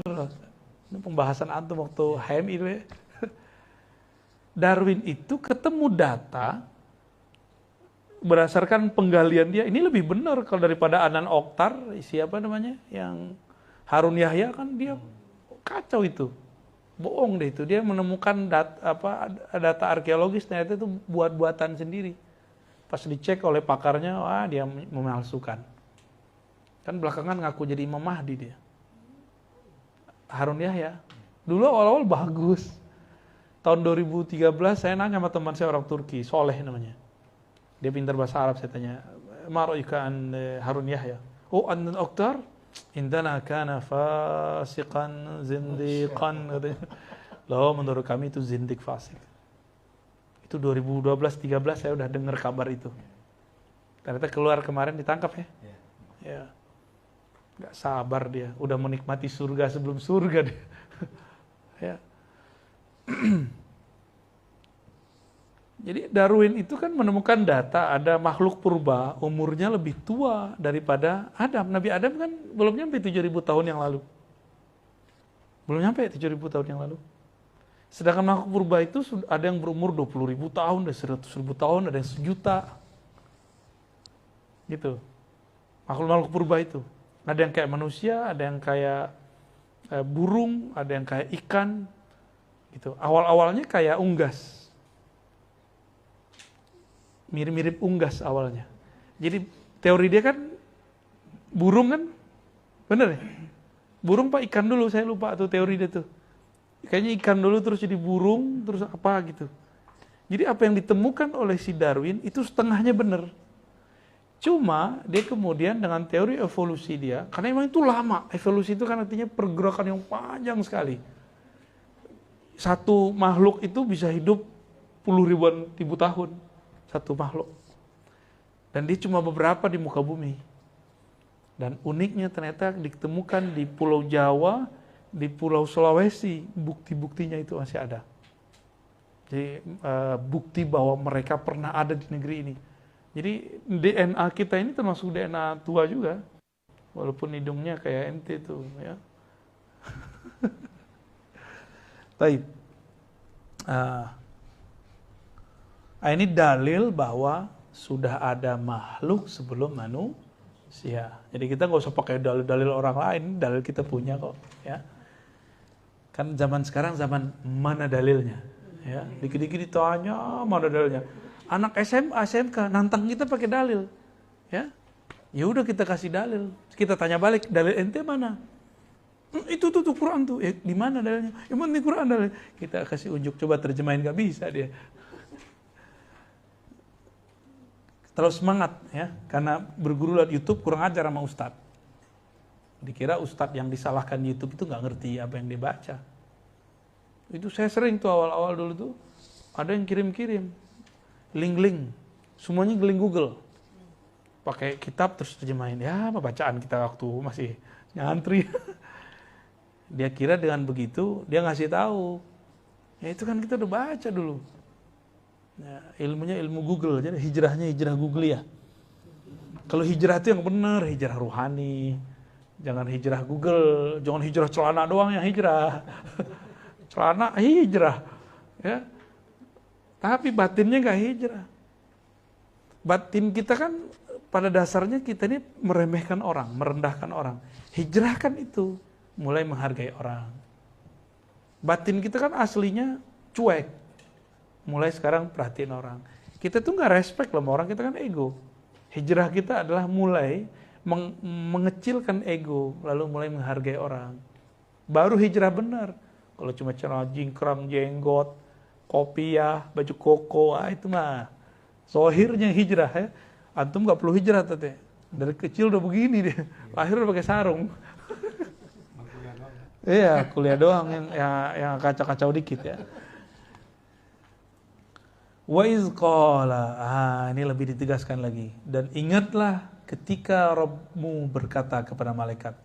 Ini pembahasan antum waktu HMI itu ya. Darwin itu ketemu data berdasarkan penggalian dia, ini lebih benar kalau daripada Adnan Oktar, siapa namanya, yang Harun Yahya, kan dia kacau itu, bohong deh itu, dia menemukan data arkeologis, ternyata itu buat-buatan sendiri. Pas dicek oleh pakarnya, wah dia memalsukan. Kan belakangan ngaku jadi Imam Mahdi dia. Harun Yahya. Dulu awal-awal bagus. Tahun 2013 saya nanya sama teman saya orang Turki, Soleh namanya. Dia pintar bahasa Arab, saya tanya, "Ma ra'yuka an Harun Yahya?" "Oh, Adnan Oktar indana kana fasiqan zindiqan." Loh, menurut kami itu zindik fasik. Itu 2012-13 saya udah dengar kabar itu. Ternyata keluar kemarin, ditangkap ya. Ya. Gak sabar dia, udah menikmati surga sebelum surga dia. Ya. Jadi Darwin itu kan menemukan data ada makhluk purba umurnya lebih tua daripada Adam. Nabi Adam kan belum nyampe 7.000 tahun yang lalu. Belum nyampe 7.000 tahun yang lalu. Sedangkan makhluk purba itu ada yang berumur 20.000 tahun, ada 100.000 tahun, ada yang 1.000.000. Gitu. Makhluk-makhluk purba itu. Ada yang kayak manusia, ada yang kayak burung, ada yang kayak ikan. Gitu. Awal-awalnya kayak unggas. Mirip-mirip unggas awalnya. Jadi teori dia kan burung kan, bener ya? Burung pak ikan dulu, saya lupa tuh teori dia tuh. Kayaknya ikan dulu terus jadi burung, terus apa gitu. Jadi apa yang ditemukan oleh si Darwin itu setengahnya bener. Cuma dia kemudian dengan teori evolusi dia, karena memang itu lama, evolusi itu kan artinya pergerakan yang panjang sekali. Satu makhluk itu bisa hidup puluh ribu tahun. Satu makhluk. Dan dia cuma beberapa di muka bumi. Dan uniknya ternyata ditemukan di Pulau Jawa, di Pulau Sulawesi, bukti-buktinya itu masih ada. Jadi bukti bahwa mereka pernah ada di negeri ini. Jadi DNA kita ini termasuk DNA tua juga. Walaupun hidungnya kayak ente tuh ya. Baik. Ini dalil bahwa sudah ada makhluk sebelum manusia. Jadi kita nggak usah pakai dalil-dalil orang lain, dalil kita punya kok. Ya. Kan zaman sekarang zaman mana dalilnya? Ya, dikit-dikit ditanya mana dalilnya. Anak SMA, SMK nantang kita pakai dalil. Ya, ya udah kita kasih dalil. Kita tanya balik, dalil ente mana? Itu tuh Quran tuh. Di mana dalilnya? Emang di Quran dalil. Kita kasih unjuk, coba terjemahin, nggak bisa dia. Terlalu semangat ya, karena berguru lewat YouTube kurang ajar sama ustadz. Dikira ustadz yang disalahkan di YouTube itu nggak ngerti apa yang dia baca. Itu saya sering tuh awal-awal dulu tuh, ada yang kirim-kirim link-link, semuanya link Google, pakai kitab terus terjemahin. Ya, apa bacaan kita waktu masih nyantri. Dia kira dengan begitu dia ngasih tahu. Ya itu kan kita udah baca dulu. Ya, ilmunya ilmu Google, jadi hijrahnya hijrah Google ya. Kalau hijrah itu yang benar, hijrah ruhani. Jangan hijrah Google, jangan hijrah celana doang yang hijrah. Celana hijrah. Ya. Tapi batinnya nggak hijrah. Batin kita kan pada dasarnya kita ini meremehkan orang, merendahkan orang. Hijrah kan itu mulai menghargai orang. Batin kita kan aslinya cuek. Mulai sekarang perhatiin orang. Kita tuh nggak respect loh sama orang, kita kan ego. Hijrah kita adalah mulai mengecilkan ego, lalu mulai menghargai orang. Baru hijrah benar. Kalau cuma celana jingkrang, jenggot, kopiah, baju koko, itu mah zohirnya hijrah ya. Antum nggak perlu hijrah tete. Dari kecil udah begini dia, lahir udah pakai sarung. Iya, kuliah doang yang kacau-kacau dikit ya. Wa iz qala, ini lebih ditegaskan lagi. Dan ingatlah ketika Rabbmu berkata kepada malaikat.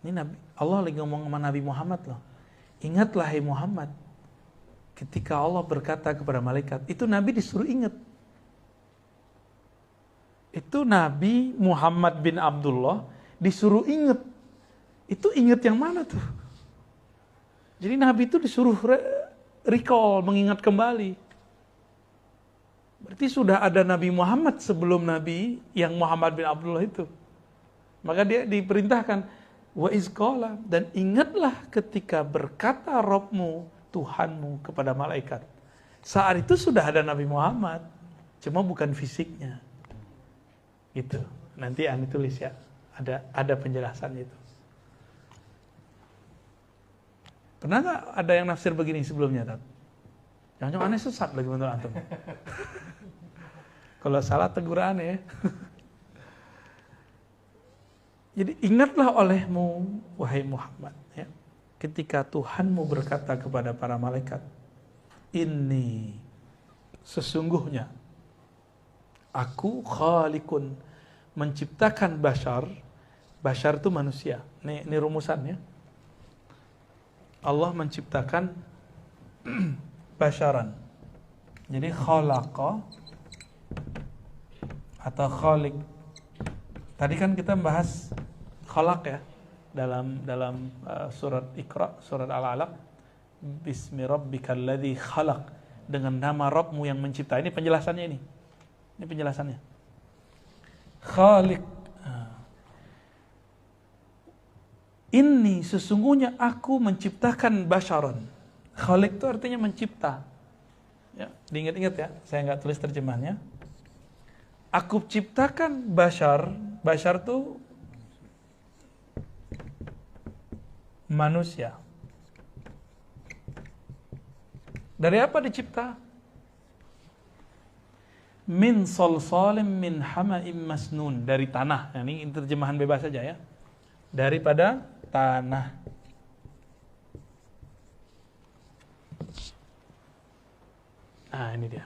Ini Nabi, Allah lagi ngomong sama Nabi Muhammad loh. Ingatlah hai Muhammad, ketika Allah berkata kepada malaikat. Itu Nabi disuruh ingat. Itu Nabi Muhammad bin Abdullah disuruh ingat. Itu ingat yang mana tuh? Jadi Nabi itu disuruh recall, mengingat kembali. Berarti sudah ada Nabi Muhammad sebelum Nabi yang Muhammad bin Abdullah itu. Maka dia diperintahkan, wa izqala, dan ingatlah ketika berkata Rabbmu, Tuhanmu kepada malaikat. Saat itu sudah ada Nabi Muhammad, cuma bukan fisiknya. Gitu. Nanti Ani tulis ya, ada penjelasan itu. Pernah nggak ada yang nafsir begini sebelumnya, Tat? Jangan-jangan aneh sesat lagi menurut antum. Kalau salah tegur aneh. Jadi ingatlah olehmu, wahai Muhammad, ya, ketika Tuhanmu berkata kepada para malaikat, ini sesungguhnya aku khaliqun, menciptakan bashar itu manusia. Ini rumusannya. Allah menciptakan basyaran. Jadi khalaqa atau khaliq. Tadi kan kita membahas khalaq ya dalam surat Iqra, surat Al-Alaq. Bismi rabbikal ladzi khalaq, dengan nama Rabbmu yang mencipta. Ini penjelasannya ini. Ini penjelasannya. Khaliq. Ini sesungguhnya aku menciptakan basyaran. Khaliq itu artinya mencipta. Ya, diingat-ingat ya, saya nggak tulis terjemahannya. Aku ciptakan bashar. Bashar itu manusia. Dari apa dicipta? Min salsalim min hama'im masnun, dari tanah. Nah, ini terjemahan bebas saja ya. Daripada tanah. Nah, ini dia.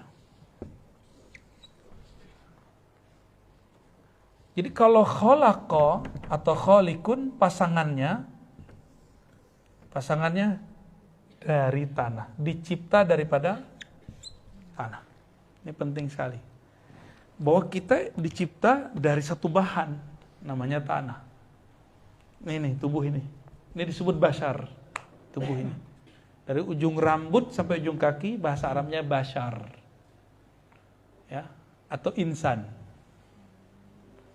Jadi kalau khalaqa atau khaliqun pasangannya dari tanah, dicipta daripada tanah. Ini penting sekali. Bahwa kita dicipta dari satu bahan, namanya tanah. Ini tubuh ini. Ini disebut bashar, tubuh ini. Dari ujung rambut sampai ujung kaki, bahasa Arabnya bashar. Ya, atau insan.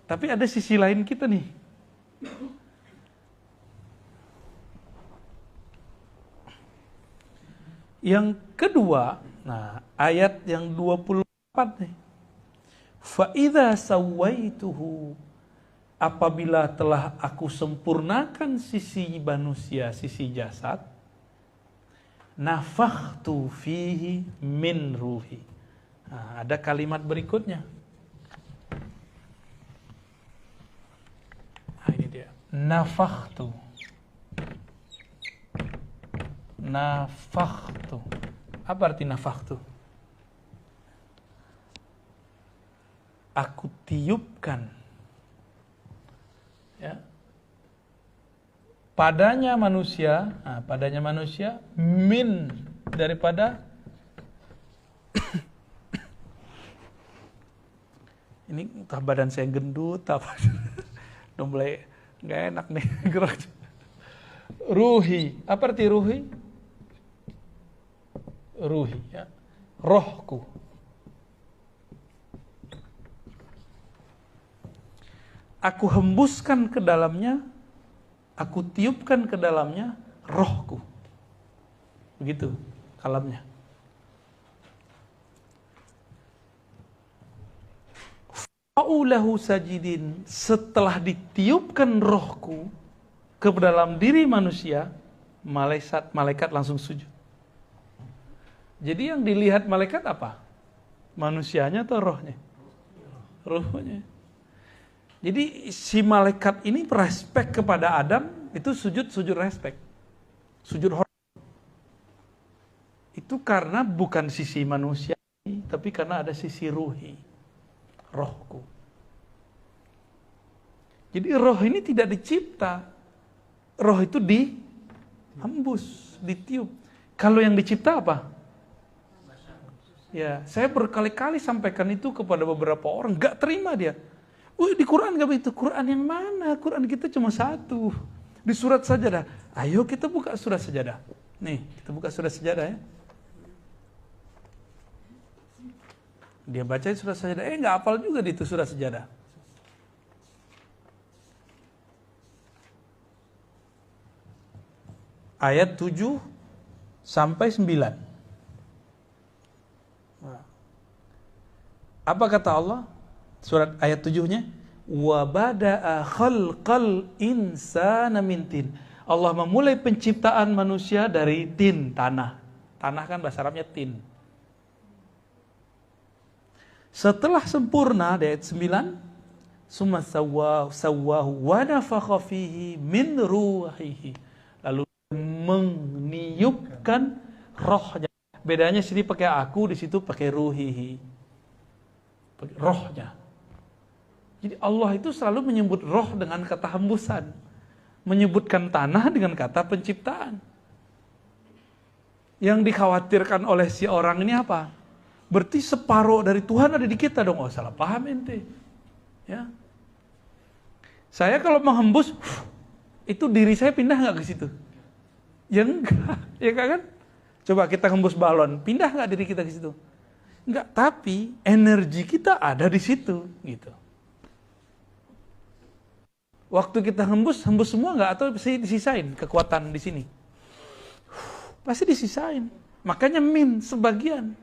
Tapi ada sisi lain kita nih. Yang kedua, nah ayat yang 24 nih. Fa idza sawaituhu, apabila telah aku sempurnakan sisi manusia, sisi jasad, nafakhtu fihi min ruhi. Nah, ada kalimat berikutnya. Nah, ini dia. Nafakhtu. Nafakhtu. Apa arti nafakhtu? Aku tiupkan. Ya. Padanya manusia, min, daripada ini entah badan saya gendut apa. Udah mulai nggak enak nih gerak. Ruhi, apa arti ruhi? Ruhi, ya. Rohku. Aku hembuskan ke dalamnya, aku tiupkan ke dalamnya rohku. Begitu kalamnya. Fa'ulahu sajidin, setelah ditiupkan rohku ke dalam diri manusia, malaikat langsung sujud. Jadi yang dilihat malaikat apa? Manusianya atau rohnya? Rohnya. Jadi si malaikat ini respek kepada Adam, itu sujud respek. Sujud hormat. Itu karena bukan sisi manusia, tapi karena ada sisi ruhi. Rohku. Jadi roh ini tidak dicipta. Roh itu dihembus, ditiup. Kalau yang dicipta apa? Ya, saya berkali-kali sampaikan itu kepada beberapa orang, gak terima dia. Di Quran gak begitu. Quran yang mana? Quran kita cuma satu. Di surat Sajadah. Ayo kita buka surat Sajadah. Nih, kita buka surat Sajadah ya. Dia baca surat Sajadah. Nggak hafal juga di itu surat Sajadah. Ayat 7 sampai 9. Apa kata Allah? Surat ayat 7-nya, wa bada'a khalqal insana min tin. Allah memulai penciptaan manusia dari tin, tanah. Tanah kan bahasa Arabnya tin. Setelah sempurna di ayat 9, summa sawwahu wa nafakha fihi min ruhihi. Lalu meniupkan rohnya. Bedanya sini pakai aku, di situ pakai ruhihi. Rohnya. Jadi Allah itu selalu menyebut roh dengan kata hembusan, menyebutkan tanah dengan kata penciptaan. Yang dikhawatirkan oleh si orang ini apa? Berarti separuh dari Tuhan ada di kita dong. Oh, salah paham ente. Ya. Saya kalau menghembus, itu diri saya pindah nggak ke situ? Ya enggak, ya kan? Coba kita hembus balon, pindah nggak diri kita ke situ? Enggak, tapi energi kita ada di situ, gitu. Waktu kita hembus semua nggak, atau disisain kekuatan di sini? Pasti disisain. Makanya min sebagian.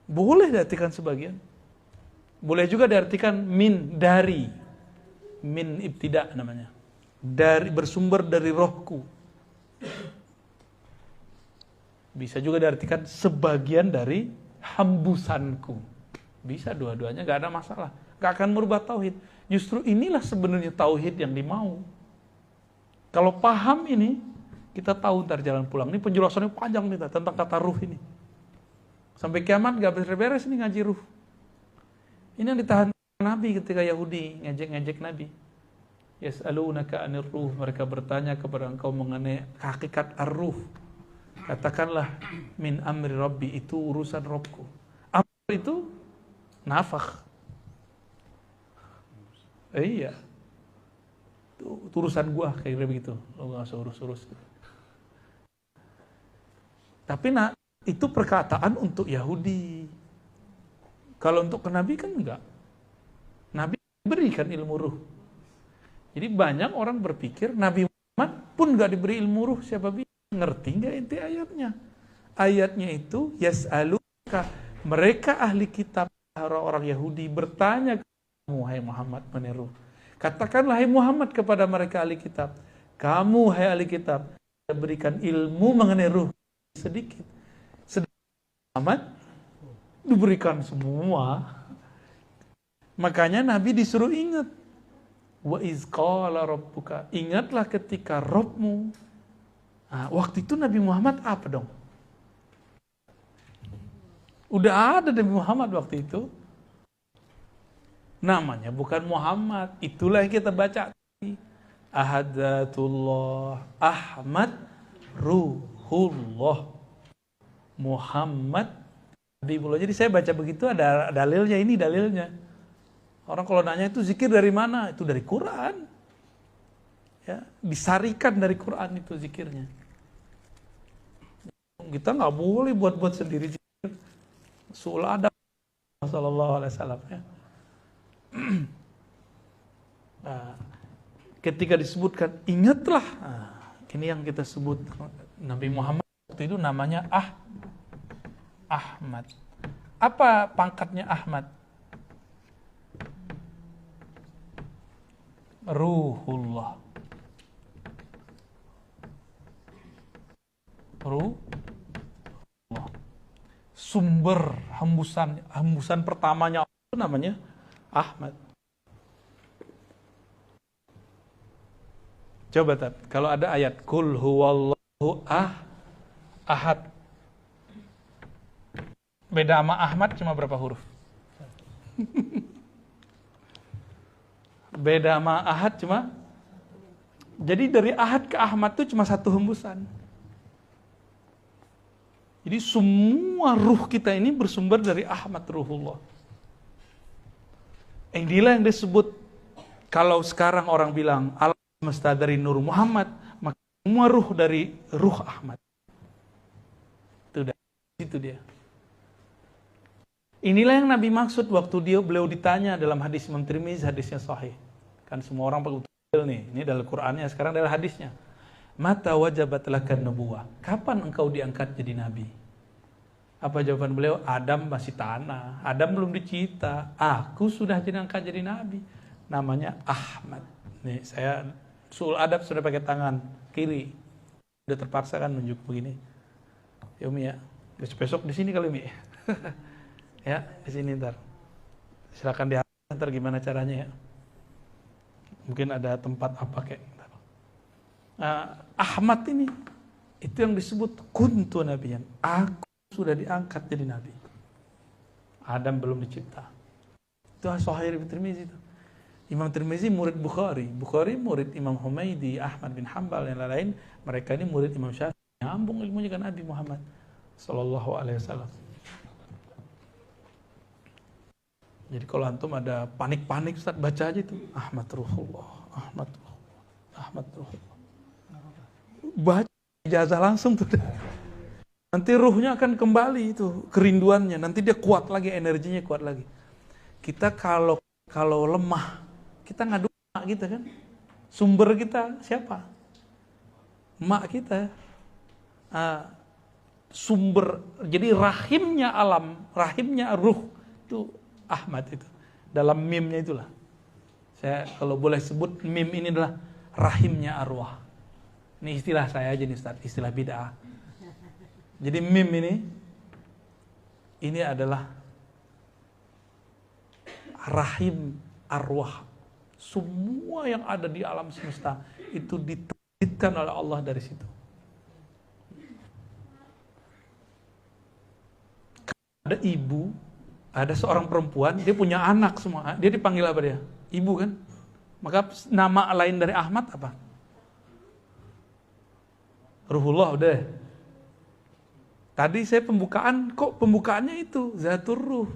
Boleh diartikan sebagian. Boleh juga diartikan min dari. Min ibtida namanya. Dari, bersumber dari rohku. Bisa juga diartikan sebagian dari hembusanku. Bisa dua-duanya, gak ada masalah. Gak akan merubah tauhid. Justru inilah sebenarnya tauhid yang dimau. Kalau paham ini, kita tahu ntar jalan pulang. Ini penjelasannya panjang nih tentang kata ruh ini. Sampai kiamat gak beres-beres ini ngaji ruh. Ini yang ditahan Nabi ketika Yahudi ngejek-ngejek Nabi. Yas'alunaka 'anir ruh, mereka bertanya kepada engkau mengenai hakikat ar-ruh. Katakanlah min amri rabbi, itu urusan Rabbku. Amr itu nafakh. Iya. Itu urusan gua, kayak begitu. Lo enggak usah urus-urus. Tapi itu perkataan untuk Yahudi. Kalau untuk Nabi kan enggak. Nabi berikan ilmu ruh. Jadi banyak orang berpikir Nabi Muhammad pun enggak diberi ilmu ruh, siapa bisa? Ngerti nggak inti ayatnya? Ayatnya itu yas'aluka, mereka ahli kitab, orang-orang Yahudi bertanya kamu, hai Muhammad, meniru. Katakanlah hai Muhammad kepada mereka ahli kitab, kamu hai ahli kitab, berikan ilmu mengenai ruh sedikit. Muhammad diberikan semua. Makanya Nabi disuruh ingat. Wa iz qala rabbuka, ingatlah ketika Rabbmu. Nah, waktu itu Nabi Muhammad apa dong? Udah ada Nabi Muhammad waktu itu. Namanya bukan Muhammad. Itulah yang kita baca. Ahadatullah, Ahmad, Ruhullah, Muhammad, Habibullah. Jadi saya baca begitu ada dalilnya, ini dalilnya. Orang kalau nanya itu zikir dari mana? Itu dari Quran. Ya, disarikan dari Quran itu zikirnya. Kita nggak boleh buat-buat sendiri zikir. Rasul adab sallallahu alaihi wasallam ya. Nah, ketika disebutkan ingatlah, ini yang kita sebut Nabi Muhammad waktu itu namanya Ahmad. Apa pangkatnya Ahmad? Ruhullah. Ruhullah. Sumber hembusan pertamanya itu namanya Ahmad. Coba Tat, kalau ada ayat Qul huwallahu ahad. Beda sama Ahmad cuma berapa huruf? Beda sama ahad cuma. Jadi dari ahad ke Ahmad itu cuma satu hembusan. Jadi semua ruh kita ini bersumber dari Ahmad, Ruhullah. Inilah yang disebut, kalau sekarang orang bilang alam semesta dari Nur Muhammad, maka semua ruh dari ruh Ahmad. Itu dia. Inilah yang Nabi maksud waktu beliau ditanya dalam hadis Imam Tirmizi, hadisnya sahih. Kan semua orang pakai utul nih. Ini dalam Qur'annya, sekarang dalam hadisnya. Mata wajabat lakan nubuwah. Kapan engkau diangkat jadi nabi? Apa jawaban beliau? Adam masih tanah. Adam belum dicipta. Aku sudah diangkat jadi nabi. Namanya Ahmad. Nih saya Suul Adab sudah pakai tangan kiri. Udah terpaksa kan nunjuk begini. Ya Umi ya. Besok di sini kali Umi. Ya, di sini ntar. Silakan diantar gimana caranya ya. Mungkin ada tempat apa kayak. Ahmad ini itu yang disebut kuntu nabiyan. Aku sudah diangkat jadi nabi. Adam belum dicipta. Itu Sahih Ibnu Tirmizi itu. Imam Tirmizi murid Bukhari. Bukhari murid Imam Humaidi, Ahmad bin Hanbal dan lain-lain. Mereka ini murid Imam Syafi'i. Nyambung ilmunya kan Nabi Muhammad sallallahu alaihi wasallam. Jadi kalau antum ada panik-panik Ustaz, baca aja itu Ahmad Ruhullah, Ahmad Ruhullah, Ahmad Ruhullah. Baca ijazah langsung tuh. Nanti ruhnya akan kembali itu kerinduannya. Nanti dia kuat lagi, energinya kuat lagi. Kita kalau lemah, kita ngadu emak kita kan. Sumber kita siapa? Emak kita. Sumber, jadi rahimnya alam, rahimnya ruh itu Ahmad itu. Dalam mimnya itulah. Saya kalau boleh sebut mim ini adalah rahimnya arwah. Ini istilah saya aja nih Ustaz, istilah bid'ah. Jadi mim ini adalah rahim arwah. Semua yang ada di alam semesta itu diterbitkan oleh Allah dari situ. Ada ibu, ada seorang perempuan, dia punya anak semua. Dia dipanggil apa dia? Ibu kan? Maka nama lain dari Ahmad apa? Ruhullah udah. Tadi saya pembukaan, kok pembukaannya itu Zatur Ruh.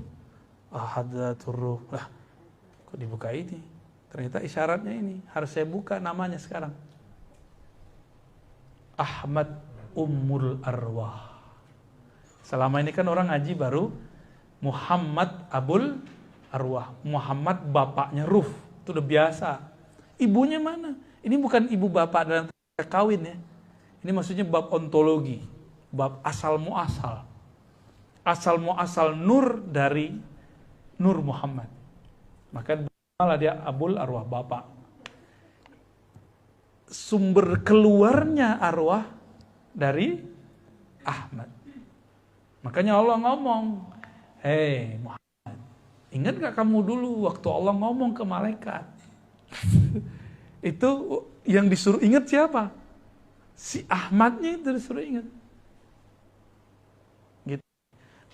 Ahad Zatur Ruh. Lah, kok dibuka ini? Ternyata isyaratnya ini. Harus saya buka namanya sekarang. Ahmad Ummul Arwah. Selama ini kan orang ngaji baru Muhammad Abul Arwah. Muhammad bapaknya ruh. Itu udah biasa. Ibunya mana? Ini bukan ibu bapak dalam kawin ya. Ini maksudnya bab ontologi. Bab asal muasal. Asal muasal nur dari Nur Muhammad. Maka malah dia Abul Arwah, bapak. Sumber keluarnya arwah dari Ahmad. Makanya Allah ngomong, hei Muhammad, ingat gak kamu dulu waktu Allah ngomong ke malaikat? Itu yang disuruh ingat siapa? Si Ahmadnya itu disuruh ingat. Gitu.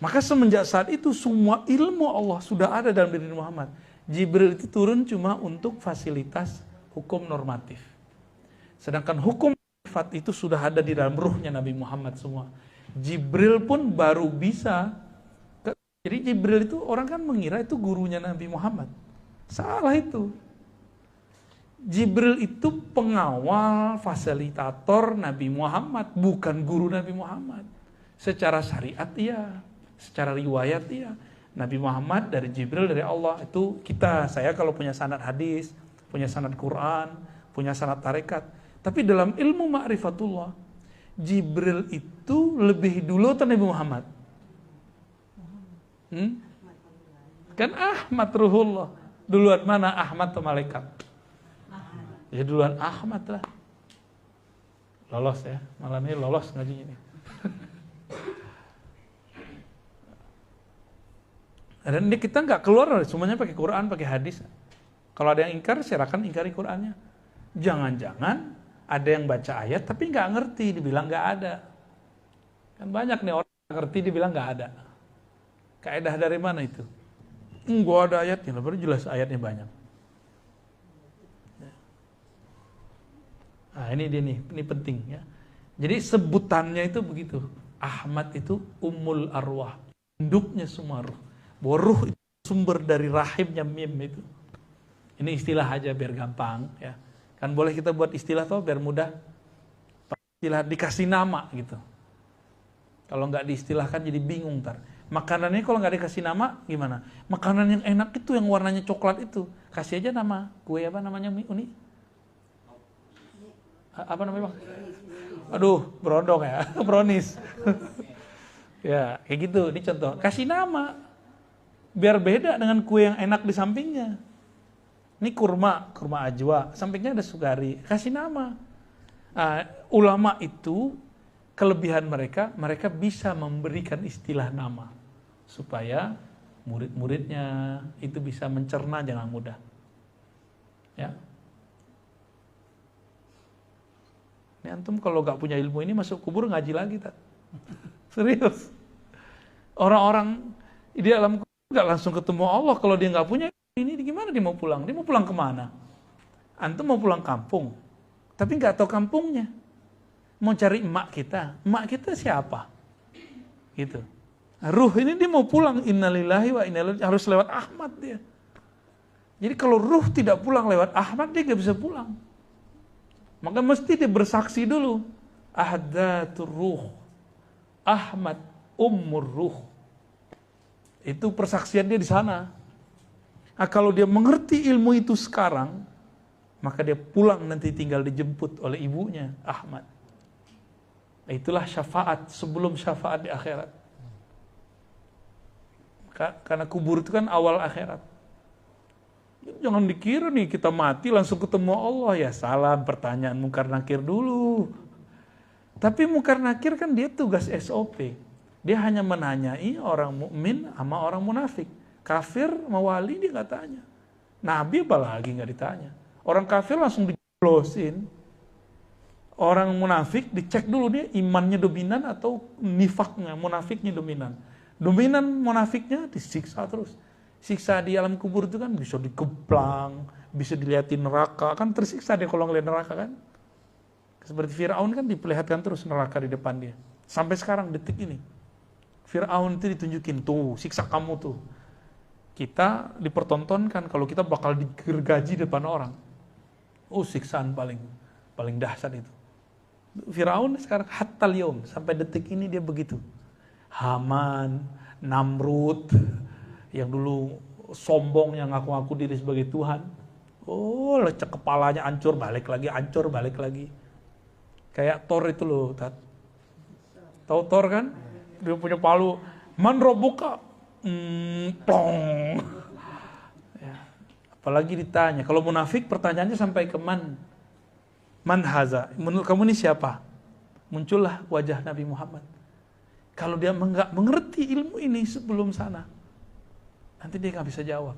Maka semenjak saat itu semua ilmu Allah sudah ada dalam diri Muhammad. Jibril itu turun cuma untuk fasilitas hukum normatif. Sedangkan hukum sifat itu sudah ada di dalam ruhnya Nabi Muhammad semua. Jibril pun baru bisa. Jadi Jibril itu orang kan mengira itu gurunya Nabi Muhammad. Salah itu. Jibril itu pengawal, fasilitator Nabi Muhammad, bukan guru Nabi Muhammad. Secara syariat iya, secara riwayat iya. Nabi Muhammad dari Jibril dari Allah. Itu saya kalau punya sanad hadis, punya sanad Quran, punya sanad tarekat. Tapi dalam ilmu ma'rifatullah, Jibril itu lebih dulu atau Nabi Muhammad? Kan Ahmad Ruhullah. Duluan mana Ahmad atau malaikat? Ya duluan Ahmad lah. Lolos ya. Malam ini lolos ngaji ini. Dan ini kita nggak keluar, semuanya pakai Quran, pakai hadis. Kalau ada yang ingkar, silakan ingkari Qurannya. Jangan-jangan ada yang baca ayat tapi nggak ngerti, dibilang nggak ada. Kan banyak nih orang ngerti dibilang nggak ada. Kaidah dari mana itu? Enggak ada ayatnya, baru jelas ayatnya banyak. Nah ini dia nih, ini penting ya. Jadi sebutannya itu begitu. Ahmad itu Ummul Arwah, induknya semua ruh. Bahwa ruh itu sumber dari rahimnya mim itu. Ini istilah aja biar gampang ya. Kan boleh kita buat istilah tuh biar mudah. Istilah dikasih nama gitu. Kalau nggak diistilahkan jadi bingung ntar. Makanannya kalau nggak dikasih nama gimana? Makanan yang enak itu yang warnanya coklat itu. Kasih aja nama. Kue apa namanya Uni? Apa namanya Bang? Aduh, berondong ya. Brownies. Ya, kayak gitu. Ini contoh. Kasih nama. Biar beda dengan kue yang enak di sampingnya. Ini kurma ajwa. Sampingnya ada sukari. Kasih nama. Ulama itu kelebihan mereka bisa memberikan istilah nama supaya murid-muridnya itu bisa mencerna dengan mudah. Ya. Ini antum kalau nggak punya ilmu ini masuk kubur ngaji lagi tak? Serius. Orang-orang di dalam kubur nggak langsung ketemu Allah kalau dia nggak punya ini gimana dia mau pulang? Dia mau pulang kemana? Antum mau pulang kampung, tapi nggak tahu kampungnya. Mau cari emak kita siapa? Gitu. Ruh ini dia mau pulang, innalillahi wa inna ilaihi harus lewat Ahmad dia. Jadi kalau ruh tidak pulang lewat Ahmad dia nggak bisa pulang. Maka mesti dia bersaksi dulu. Ahdatur ruh, Ahmad ummur ruh. Itu persaksian dia di sana. Nah, kalau dia mengerti ilmu itu sekarang, maka dia pulang nanti tinggal dijemput oleh ibunya Ahmad. Itulah syafaat sebelum syafaat di akhirat. Karena kubur itu kan awal akhirat. Jangan dikira nih kita mati langsung ketemu Allah. Ya salam, pertanyaan mungkar nakir dulu. Tapi mungkar nakir kan dia tugas SOP. Dia hanya menanyai orang mukmin sama orang munafik. Kafir sama wali dia nggak tanya. Nabi apalagi nggak ditanya. Orang kafir langsung dijeblosin. Orang munafik dicek dulu dia imannya dominan atau nifaknya, munafiknya dominan. Dominan munafiknya disiksa terus. Siksa di alam kubur itu kan bisa dikeplang, bisa dilihatin neraka, kan tersiksa dia kalau ngeliat neraka kan. Seperti Fir'aun kan diperlihatkan terus neraka di depan dia. Sampai sekarang detik ini. Fir'aun itu ditunjukin, tuh siksa kamu tuh. Kita dipertontonkan kalau kita bakal digergaji depan orang. Oh siksaan paling dahsyat itu. Firaun sekarang hatta liyom sampai detik ini dia begitu. Haman, Namrud yang dulu sombong yang ngaku-ngaku diri sebagai Tuhan. Oh, lecek kepalanya hancur balik lagi. Kayak Thor itu loh, tahu Thor kan? Dia punya palu. Man robuka? Plong. Ya. Apalagi ditanya. Kalau munafik pertanyaannya sampai ke man. Man haza, menurut kamu ini siapa? Muncullah wajah Nabi Muhammad. Kalau dia nggak mengerti ilmu ini sebelum sana, nanti dia nggak bisa jawab.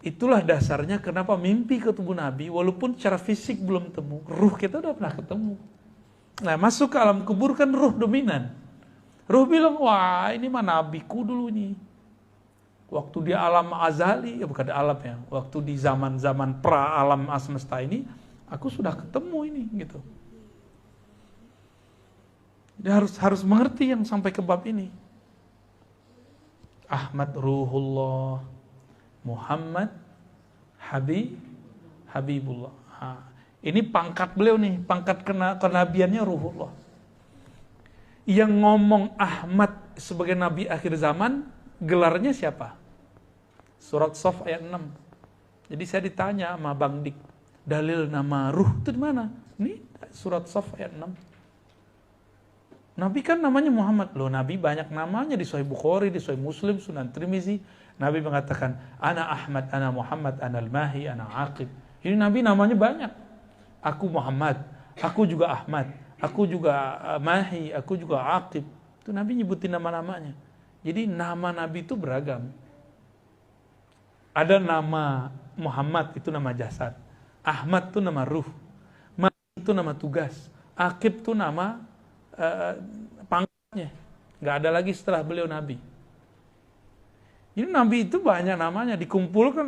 Itulah dasarnya kenapa mimpi ketemu Nabi, walaupun secara fisik belum temu, ruh kita udah pernah ketemu. Nah, masuk ke alam kubur kan ruh dominan. Ruh bilang, wah ini mah nabiku dulu nih. Waktu di alam azali, ya bukan di alam ya, waktu di zaman-zaman pra-alam semesta ini, aku sudah ketemu ini, gitu. Dia harus mengerti yang sampai ke bab ini. Ahmad Ruhullah, Muhammad Habibullah. Ini pangkat beliau nih, pangkat kenabiannya Ruhullah. Yang ngomong Ahmad sebagai nabi akhir zaman, gelarnya siapa? Surat Shaf ayat 6. Jadi saya ditanya sama Bang Dik, dalil nama ruh itu di mana? Ini surat Shaf ayat 6. Nabi kan namanya Muhammad. Loh, Nabi banyak namanya di Sahih Bukhari, di Sahih Muslim, Sunan Tirmizi. Nabi mengatakan, Ana Ahmad, Ana Muhammad, Ana Al-Mahi, Ana Aqib. Ini Nabi namanya banyak. Aku Muhammad, aku juga Ahmad, aku juga Mahi, aku juga Aqib. Itu Nabi nyebutin nama-namanya. Jadi nama Nabi itu beragam. Ada nama Muhammad, itu nama jasad. Ahmad itu nama ruh. Mahi itu nama tugas. Aqib itu nama pangkatnya. Gak ada lagi setelah beliau Nabi. Ini Nabi itu banyak namanya, dikumpulkan